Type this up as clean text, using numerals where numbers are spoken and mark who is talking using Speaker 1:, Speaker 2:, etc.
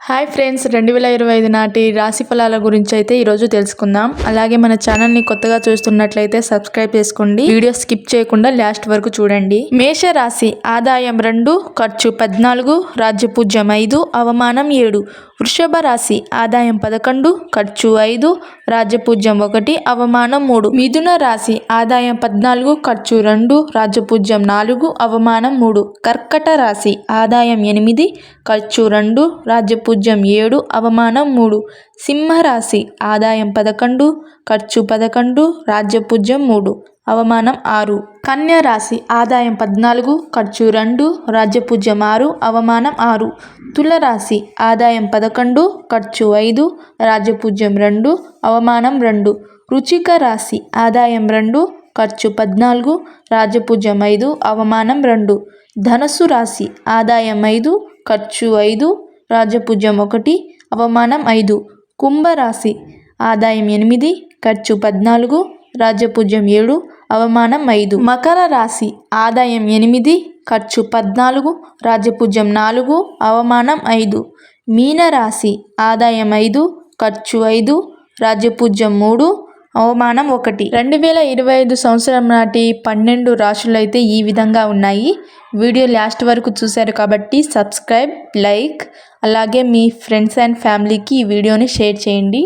Speaker 1: Hi friends, 2025 నాటి రాశి ఫలాల గురించి అయితే ఈరోజు తెలుసుకుందాం. అలాగే మన ఛానల్ని కొత్తగా చూస్తున్నట్లయితే సబ్స్క్రైబ్ చేసుకోండి. వీడియో స్కిప్ చేయకుండా లాస్ట్ వరకు చూడండి. మేష రాశి ఆదాయం 2, ఖర్చు 14, రాజ్యపూజ్యం 5, అవమానం 7. వృషభ రాశి ఆదాయం 11, ఖర్చు 5, రాజ్యపూజ్యం 1, అవమానం 3. మిథున రాశి ఆదాయం 14, ఖర్చు 2, రాజ్యపూజ్యం 4, అవమానం 3. కర్కట రాశి ఆదాయం 8, ఖర్చు 2, రాజ్యపూజ్యం 7, అవమానం 3. సింహరాశి ఆదాయం 11, ఖర్చు 11, రాజ్యపూజ్యం 3, అవమానం 6. కన్యా రాశి ఆదాయం 14, ఖర్చు 2, రాజ్యపూజ్యం 6, అవమానం 6. తుల రాశి ఆదాయం 11, ఖర్చు 5, రాజ్యపూజ్యం 2, అవమానం 2. వృశ్చిక రాశి ఆదాయం 2, ఖర్చు 14, రాజ్యపూజ్యం 5, అవమానం 2. ధనస్సు రాశి ఆదాయం 5, ఖర్చు 5, రాజ్యపూజ్యం 1, అవమానం 5. కుంభరాశి ఆదాయం 8, ఖర్చు 14, రాజ్యపూజ్యం 7, అవమానం 5. మకర రాశి ఆదాయం 8, ఖర్చు 14, రాజ్యపూజ్యం 4, అవమానం 5. మీనరాశి ఆదాయం 5, ఖర్చు 5, రాజ్యపూజ్యం 3, అవమానం 1. 2025 సంవత్సరం నాటి 12 రాశులు అయితే ఈ విధంగా ఉన్నాయి. వీడియో లాస్ట్ వరకు చూశారు కాబట్టి సబ్స్క్రైబ్, లైక్, అలాగే మీ ఫ్రెండ్స్ అండ్ ఫ్యామిలీకి ఈ వీడియోని షేర్ చేయండి.